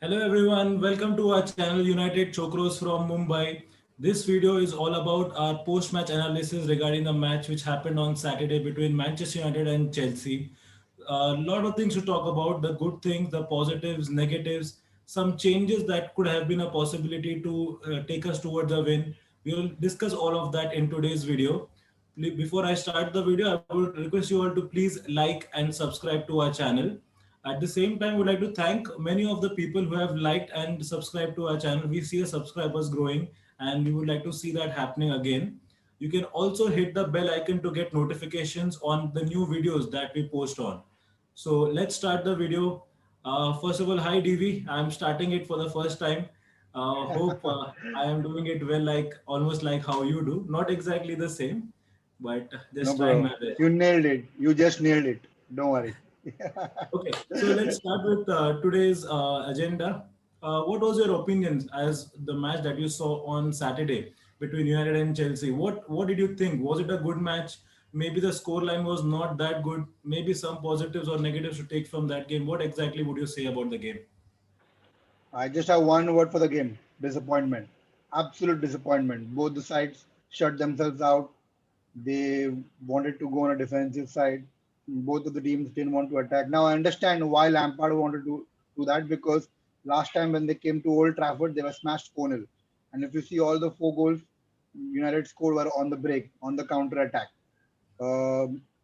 Hello everyone, welcome to our channel United Chokros from Mumbai. This video is all about our post-match analysis regarding the match which happened on Saturday between Manchester United and Chelsea. A lot of things to talk about, the good things, the positives, negatives, some changes that could have been a possibility to take us towards a win. We will discuss all of that in today's video. Before I start the video, I would request you all to please like and subscribe to our channel. At the same time, we'd like to thank many of the people who have liked and subscribed to our channel. We see the subscribers growing and we would like to see that happening again. You can also hit the bell icon to get notifications on the new videos that we post on. So let's start the video. First of all, hi DV. I'm starting it for the first time. Hope I am doing it well, like almost like how you do. Not exactly the same, but No, just trying bro. my best. You nailed it. You just nailed it. Don't worry. Okay, so let's start with today's agenda. What was your opinions as the match that you saw on Saturday between United and Chelsea? What did you think? Was it a good match? Maybe the scoreline was not that good. Maybe some positives or negatives to take from that game. What exactly would you say about the game? I just have one word for the game: disappointment. Absolute disappointment. Both the sides shut themselves out. They wanted to go on a defensive side. Both of the teams didn't want to attack. Now I understand why Lampard wanted to do that because last time when they came to Old Trafford, they were smashed 4-0. And if you see all the four goals United scored were on the break, on the counter attack.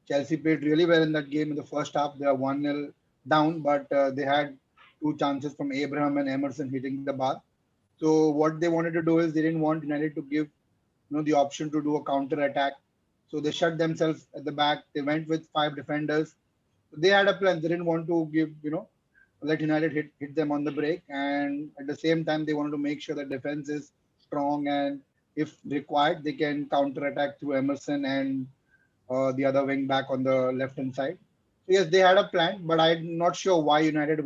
Chelsea played really well in that game in the first half. They are 1-0 down, but they had two chances from Abraham and Emerson hitting the bar. So what they wanted to do is they didn't want United to give the option to do a counter attack. So they shut themselves at the back. They went with five defenders. They had a plan. They didn't want to give let United hit them on the break, and at the same time they wanted to make sure the defense is strong, and if required they can counter attack through Emerson and the other wing back on the left hand side. So yes, they had a plan, but I'm not sure why United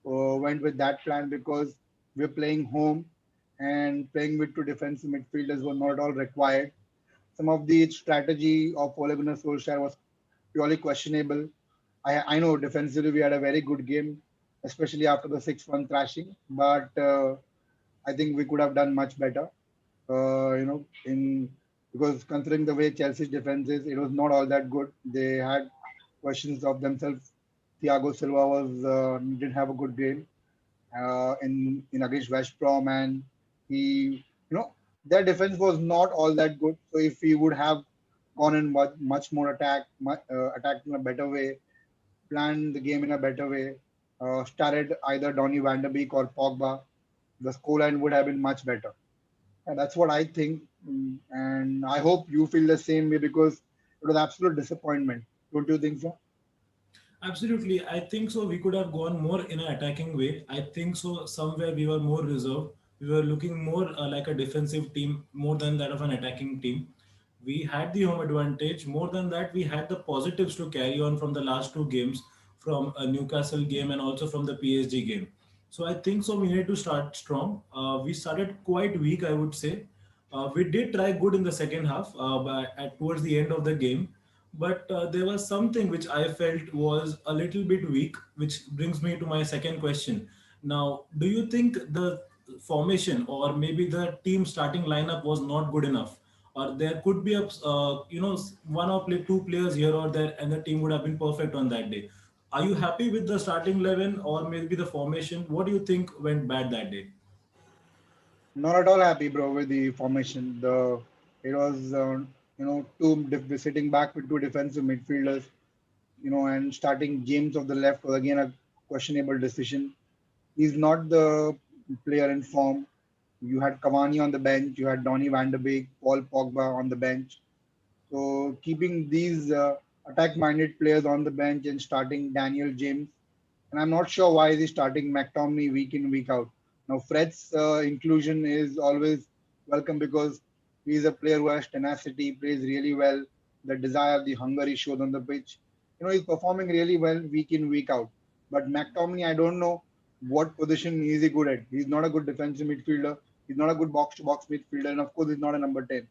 went with that plan because we're playing home and playing with two defensive midfielders were not all required. Some of the strategy of Ole Gunnar Solskjaer was purely questionable. I know defensively we had a very good game, especially after the 6-1 thrashing, but I think we could have done much better. In because considering the way Chelsea's defense is, it was not all that good. They had questions of themselves. Thiago Silva was didn't have a good game in against West Brom, and he, their defense was not all that good. So if he would have gone in much more attacked in a better way, planned the game in a better way, started either Donny van der Beek or Pogba, the scoreline would have been much better. And that's what I think. And I hope you feel the same way because it was absolute disappointment. Don't you think so? Absolutely. I think so. We could have gone more in an attacking way. I think so. Somewhere we were more reserved. We were looking more like a defensive team more than that of an attacking team. We had the home advantage. More than that, we had the positives to carry on from the last two games, from a Newcastle game and also from the PSG game. So I think so. We need to start strong. We started quite weak, I would say. We did try good in the second half, towards the end of the game, but there was something which I felt was a little bit weak, which brings me to my second question. Now, do you think the formation or maybe the team starting lineup was not good enough? Or there could be one or two players here or there, and the team would have been perfect on that day. Are you happy with the starting 11 or maybe the formation? What do you think went bad that day? Not at all happy, bro, with the formation. The It was sitting back with two defensive midfielders, and starting James of the left was again a questionable decision. He's not the player in form. You had Cavani on the bench, you had Donny van der Beek, Paul Pogba on the bench. So keeping these attack-minded players on the bench and starting Daniel James, and I'm not sure why is he starting McTominay week in week out. Now Fred's inclusion is always welcome because he's a player who has tenacity, plays really well, the desire, the hunger he shows on the pitch. He's performing really well week in week out. But McTominay, I don't know what position is he good at. He's not a good defensive midfielder. He's not a good box-to-box midfielder, and of course, he's not a number 10.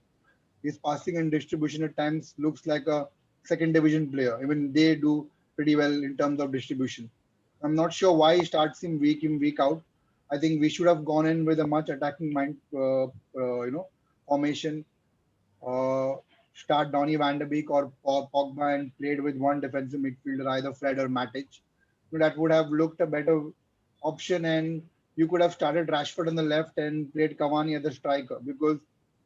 His passing and distribution at times looks like a second division player. Even they do pretty well in terms of distribution. I'm not sure why he starts him week in, week out. I think we should have gone in with a much attacking mind, formation. Uh, Start Donny van der Beek or Pogba and played with one defensive midfielder, either Fred or Matic. That would have looked a better option, and you could have started Rashford on the left and played Cavani as the striker because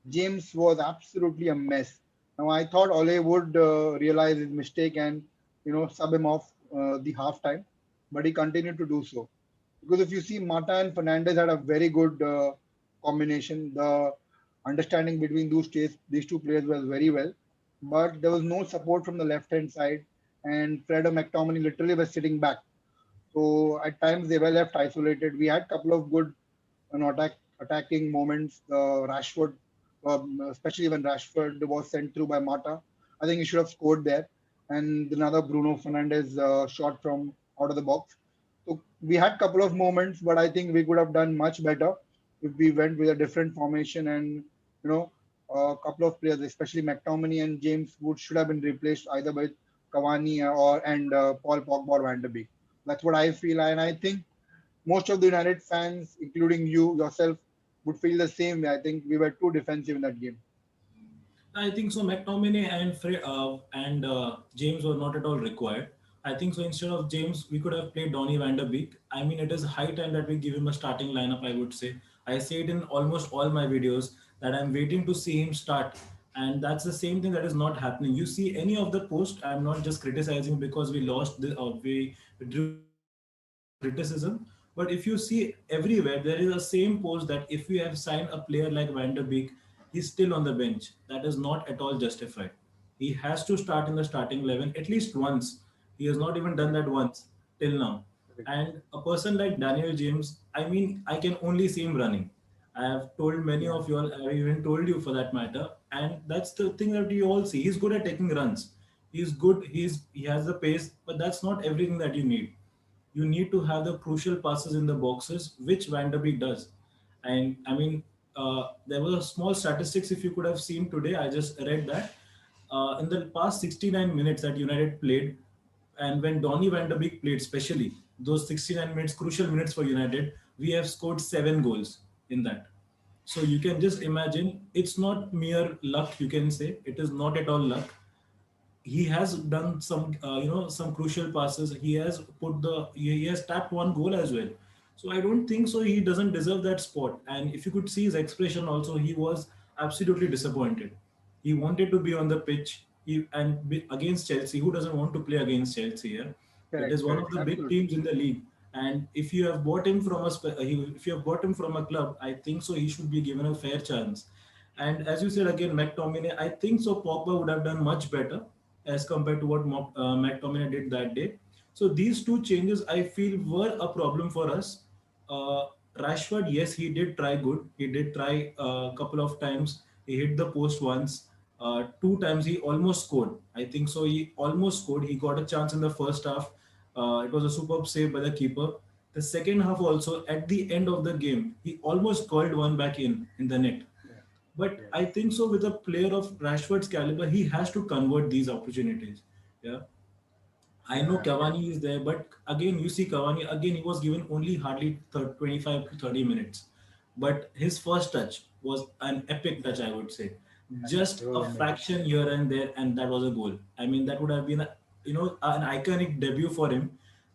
James was absolutely a mess. Now I thought Ole would realize his mistake and sub him off the half time, but he continued to do so. Because if you see, Mata and Fernandez had a very good combination. The understanding between these two players was very well, but there was no support from the left hand side, and Fred or McTominay literally was sitting back. So at times they were left isolated. We had a couple of good attacking moments. Rashford, especially when Rashford was sent through by Mata, I think he should have scored there. And another Bruno Fernandes shot from out of the box. So we had a couple of moments, but I think we could have done much better if we went with a different formation and you know a couple of players, especially McTominay and James Wood, should have been replaced either by Cavani or and Paul Pogba or Van der Beek. That's what I feel, and I think most of the United fans, including you yourself, would feel the same way. I think we were too defensive in that game. I think so. McTominay and and James were not at all required. I think so. Instead of James, we could have played Donny van der Beek. I mean, it is high time that we give him a starting lineup. I would say. I say it in almost all my videos that I'm waiting to see him start, and that's the same thing that is not happening. You see any of the post, I'm not just criticizing because we lost the we drew the criticism, but if you see everywhere, there is a same post that if we have signed a player like Van der Beek, he's still on the bench. That is not at all justified. He has to start in the starting 11 at least once. He has not even done that once till now. Correct. And a person like Daniel James, I mean, I can only see him running. I have told many Yeah, of you all, I have even told you for that matter, and that's the thing that you all see. He's good at taking runs. He's good. He has the pace, but that's not everything that you need. You need to have the crucial passes in the boxes, which Van der Beek does. And I mean, there was a small statistics if you could have seen today. I just read that in the past 69 minutes that United played, and when Donny van der Beek played, especially those 69 minutes, crucial minutes for United, we have scored 7 goals in that. So you can just imagine it's not mere luck, you can say. It is not at all luck. He has done some some crucial passes. He has tapped one goal as well. So I don't think so he doesn't deserve that spot. And if you could see his expression also, he was absolutely disappointed. He wanted to be on the pitch. Against Chelsea, who doesn't want to play against Chelsea? Yeah, it is correct, one of correct, the big absolutely. teams in the league. And if you have bought him from if you have bought him from a club, I think so he should be given a fair chance. And as you said again, McTominay, I think so Pogba would have done much better as compared to what McTominay did that day. So these two changes I feel were a problem for us. Uh, Rashford, yes, he did try good. He did try a couple of times. He hit the post once. Two times he almost scored. I think so. He almost scored. He got a chance in the first half. It was a superb save by the keeper. The second half also, at the end of the game, he almost curled one back in the net. Yeah, But yes, I think so with a player of Rashford's caliber, he has to convert these opportunities. Yeah. I know yeah, Cavani is there, but again, you see Cavani, again, he was given only hardly 25 to 30 minutes. But his first touch was an epic touch, I would say. yeah. It Just was a amazing. fraction here and there, and that was a goal. I mean, that would have been, an iconic debut for him,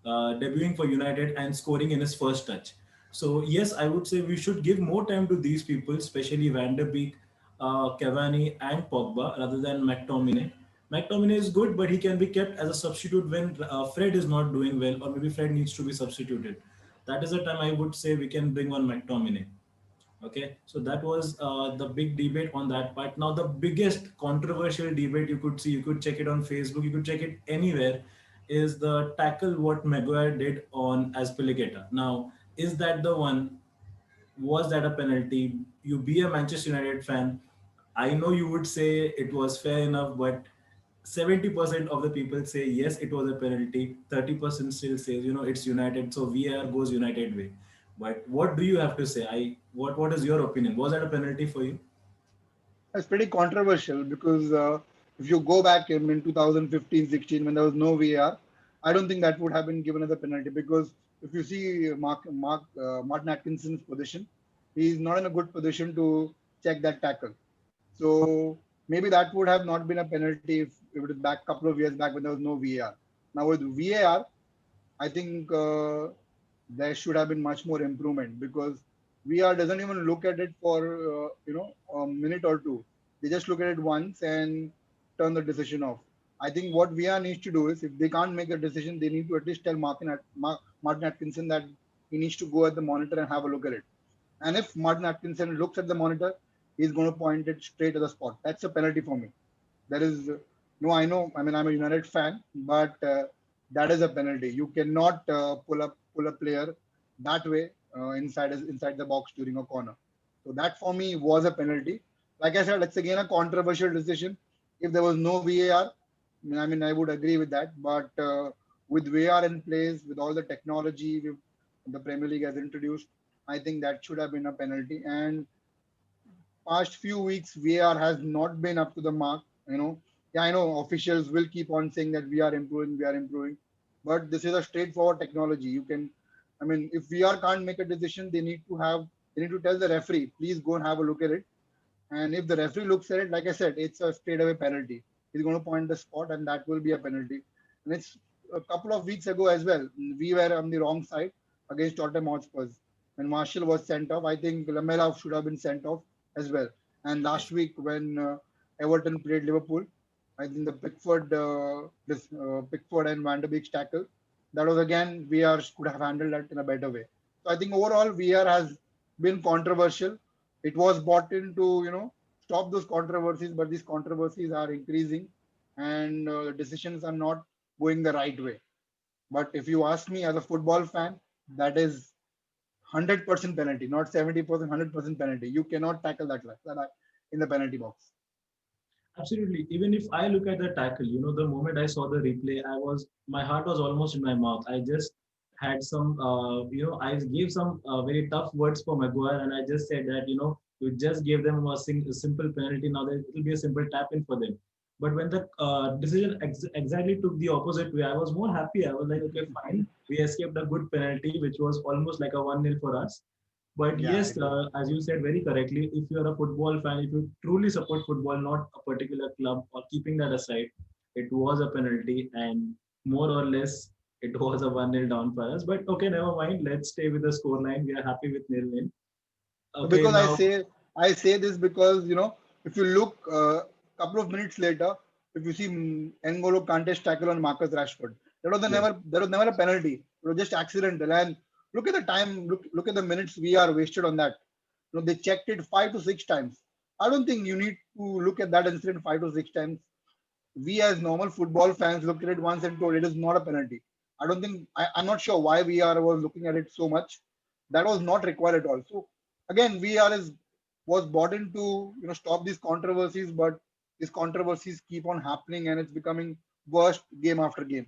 debuting for United and scoring in his first touch. So, yes, I would say we should give more time to these people, especially Van der Beek, Cavani, and Pogba, rather than McTominay. McTominay is good, but he can be kept as a substitute when Fred is not doing well, or maybe Fred needs to be substituted. That is the time I would say we can bring on McTominay. Okay, so that was the big debate on that part. Now, the biggest controversial debate you could see, you could check it on Facebook, you could check it anywhere, is the tackle what Maguire did on Azpilicueta. Now, is that the one? Was that a penalty? You be a Manchester United fan. I know you would say it was fair enough, but 70% of the people say yes, it was a penalty. 30% still says, it's United, so VAR goes United way. But what do you have to say? What is your opinion? Was that a penalty for you? It's pretty controversial because if you go back in 2015-16 when there was no VAR, I don't think that would have been given as a penalty because if you see Martin Atkinson's position, he's not in a good position to check that tackle. So maybe that would have not been a penalty if it was back a couple of years back when there was no VAR. Now with VAR, I think there should have been much more improvement because VR doesn't even look at it for a minute or two. They just look at it once and turn the decision off. I think what VR needs to do is if they can't make a decision, they need to at least tell Martin Atkinson that he needs to go at the monitor and have a look at it. And if Martin Atkinson looks at the monitor, he's going to point it straight to the spot. That's a penalty for me. There is no, I know. I mean, I'm a United fan, but that is a penalty. You cannot pull a player that way inside the box during a corner. So that for me was a penalty. Like I said, it's again a controversial decision. If there was no VAR, I mean, I would agree with that. But with VAR in place, with all the technology the Premier League has introduced, I think that should have been a penalty. And past few weeks VAR has not been up to the mark. Yeah, I know officials will keep on saying that we are improving, but this is a straightforward technology. I mean, if VR can't make a decision, they need to tell the referee, please go and have a look at it. And if the referee looks at it, like I said, it's a straight away penalty. He's going to point the spot, and that will be a penalty. And it's a couple of weeks ago as well. We were on the wrong side against Tottenham Hotspurs. When Marshall was sent off, I think Lamela should have been sent off as well. And last week when Everton played Liverpool, I think the Pickford and Van der Beek's tackle, that was again VR could have handled that in a better way. So I think overall VR has been controversial. It was brought in to stop those controversies, but these controversies are increasing, and the decisions are not going the right way. But if you ask me as a football fan, that is 100% penalty, not 70%, 100% penalty. You cannot tackle that in the penalty box. Absolutely. Even if I look at the tackle, the moment I saw the replay, my heart was almost in my mouth. I just had some, I gave some very tough words for Maguire, and I just said that, you just gave them a simple penalty. Now that it will be a simple tap in for them. But when the decision exactly took the opposite way, I was more happy. I was like, okay, fine. We escaped a good penalty, which was almost like a 1-0 for us. But Yeah, yes, it was. as you said very correctly, if you're a football fan, if you truly support football, not a particular club, or keeping that aside, it was a penalty, and more or less, it was a 1-0 down for us. But okay, never mind. Let's stay with the scoreline. We are happy with 0-0. So Okay, because now, I say this because if you look a couple of minutes later, if you see N'Golo Kante's tackle on Marcus Rashford, yes, that was never a penalty. It was just accidental. And look at the time, look at the minutes we are wasted on that. They checked it 5 to 6 times. I don't think you need to look at that incident 5 to 6 times. We as normal football fans looked at it once and told it is not a penalty. I don't think I'm not sure why VR was looking at it so much. That was not required at all. So again, VR is was brought in to stop these controversies, but these controversies keep on happening and it's becoming worse game after game.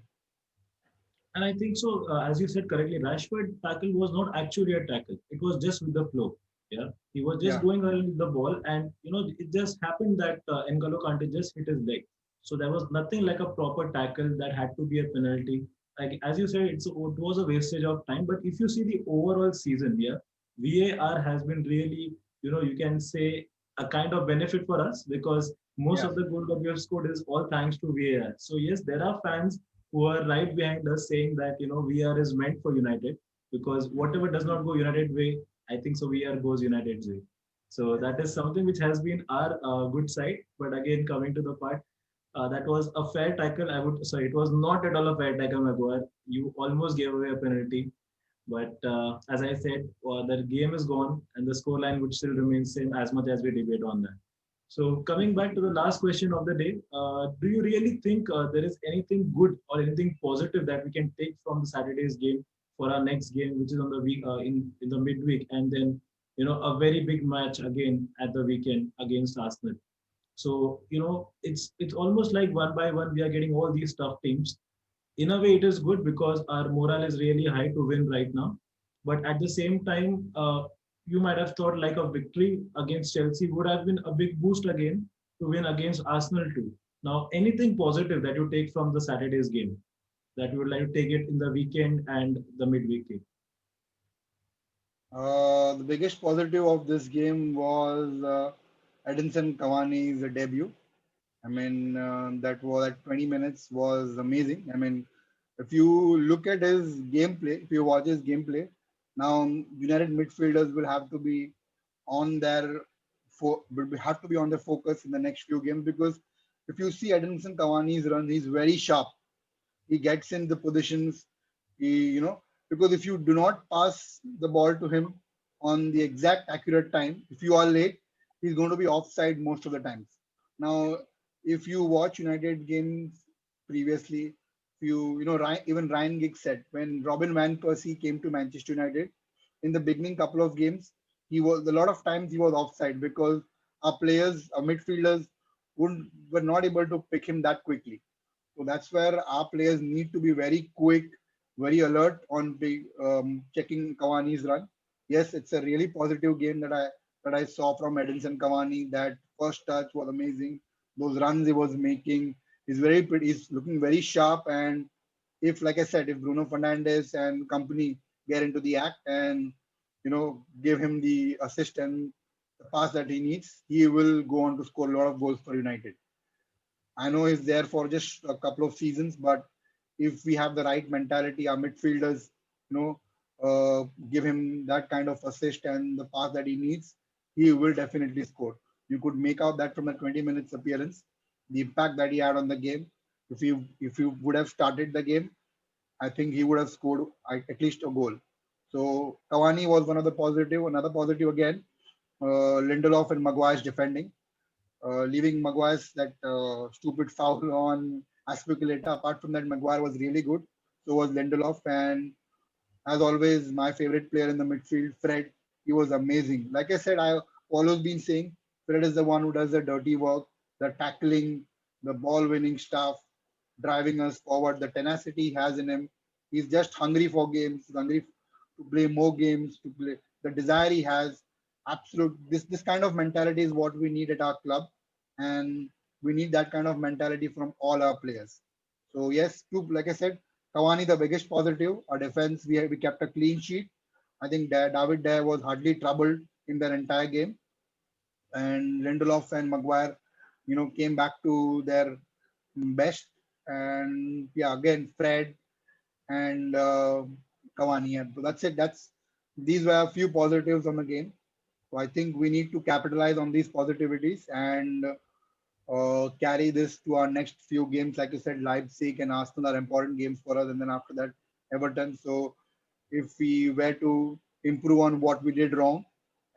and I think so. As you said correctly, Rashford tackle was not actually a tackle. It was just with the flow. Yeah, he was just Yeah, going around with the ball, and it just happened that N'Golo Kante just hit his leg. So there was nothing like a proper tackle that had to be a penalty. Like as you said, it was a wastage of time. But if you see the overall season, yeah, VAR has been really, you can say a kind of benefit for us because most yeah, of the goal that we have scored is all thanks to VAR. So yes, there are fans who are right behind us saying that VR is meant for United because whatever does not go United way, I think so VR goes United's way. So yeah. that is something which has been our good side. But again, coming to the part, that was a fair tackle. Sorry, it was not at all a fair tackle, Maguire. You almost gave away a penalty. But as I said, the game is gone and the scoreline would still remain same as much as we debate on that. So coming back to the last question of the day, do you really think there is anything good or anything positive that we can take from the Saturday's game for our next game, which is on the week in the midweek, and then a very big match again at the weekend against Arsenal? So it's almost like one by one we are getting all these tough teams. In a way, it is good because our morale is really high to win right now. But at the same time, you might have thought like a victory against Chelsea would have been a big boost again to win against Arsenal too. Now, anything positive that you take from the Saturday's game? that you would like to take it in the weekend and the midweek game? The biggest positive of this game was Edinson Cavani's debut. I mean, that was at 20 minutes was amazing. I mean, if you look at his gameplay, if you watch his gameplay, now United midfielders will have to be on their will have to be on their focus in the next few games because if you see Edinson Cavani's run, he's very sharp. He gets in the positions. Because if you do not pass the ball to him on the exact accurate time, if you are late, he's going to be offside most of the times. Now, if you watch United games previously, if even Ryan Giggs said when Robin van Persie came to Manchester United in the beginning couple of games, he was a lot of times he was offside because our midfielders were not able to pick him that quickly. So that's where our players need to be very quick, very alert on checking Cavani's run. Yes, it's a really positive game that I saw from Edinson Cavani. That first touch was amazing. Those runs he was making, he's very pretty. He's looking very sharp. And if, like I said, if Bruno Fernandes and company get into the act and give him the assist and the pass that he needs, he will go on to score a lot of goals for United. I know he's there for just a couple of seasons, but if we have the right mentality, our midfielders, you know, give him that kind of assist and the pass that he needs, he will definitely score. You could make out that from the 20 minutes appearance, the impact that he had on the game. If you would have started the game, I think he would have scored at least a goal. So Cavani was one of the positive. Another positive again, Lindelof and Maguire's defending leaving Maguire's that stupid foul on Aspilicueta. Apart from that, Maguire was really good. So was Lindelof, and as always, my favorite player in the midfield, Fred. He was amazing. Like I said, I've always been saying Fred is the one who does the dirty work, the tackling, the ball winning stuff, driving us forward, the tenacity he has in him. He's just hungry for games, he's hungry to play more games, to play the desire he has. Absolute this kind of mentality is what we need at our club, and we need that kind of mentality from all our players. So yes, like I said, Cavani the biggest positive. Our defense we kept a clean sheet. I think that David there was hardly troubled in their entire game, and Lindelof and Maguire, came back to their best. And yeah, again, Fred and Cavani. And so that's it. These were a few positives on the game. So I think we need to capitalize on these positivities and carry this to our next few games. Like you said, Leipzig and Arsenal are important games for us, and then after that, Everton. So if we were to improve on what we did wrong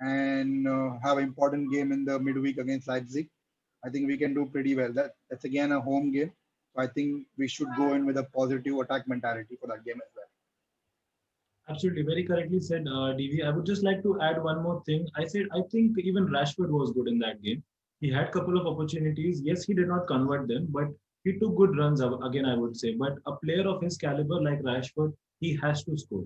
and have an important game in the midweek against Leipzig, I think we can do pretty well. That's again a home game. So I think we should go in with a positive attack mentality for that game as well. Absolutely, very correctly said, DV. I would just like to add one more thing. I said I think even Rashford was good in that game. He had a couple of opportunities. Yes, he did not convert them, but he took good runs again, I would say. But a player of his caliber like Rashford, he has to score.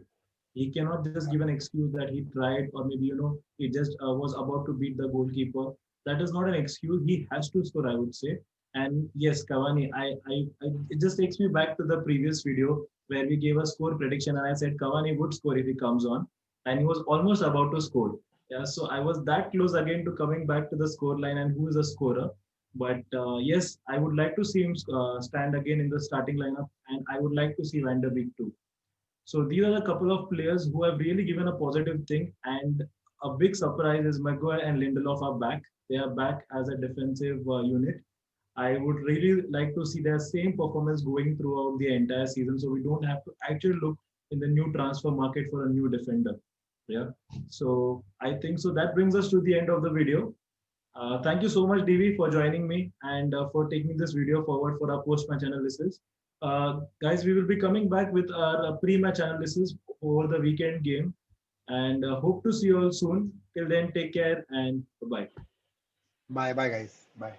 He cannot just give an excuse that he tried or maybe he just was about to beat the goalkeeper. That is not an excuse. He has to score, I would say. And yes, Cavani, it just takes me back to the previous video where we gave a score prediction and I said Cavani would score if he comes on, and he was almost about to score. Yeah, so I was that close again to coming back to the score line and who is a scorer. But yes, I would like to see him stand again in the starting lineup, and I would like to see Van der Beek too. So these are a couple of players who have really given a positive thing, and a big surprise is Maguire and Lindelof are back. They are back as a defensive unit. I would really like to see their same performance going throughout the entire season, so we don't have to actually look in the new transfer market for a new defender. Yeah. So I think so. That brings us to the end of the video. Thank you so much, DV, for joining me and for taking this video forward for our post-match analysis. Guys, we will be coming back with our pre-match analysis over the weekend game, and hope to see you all soon. Till then, take care and bye-bye. Bye, bye, guys. Bye.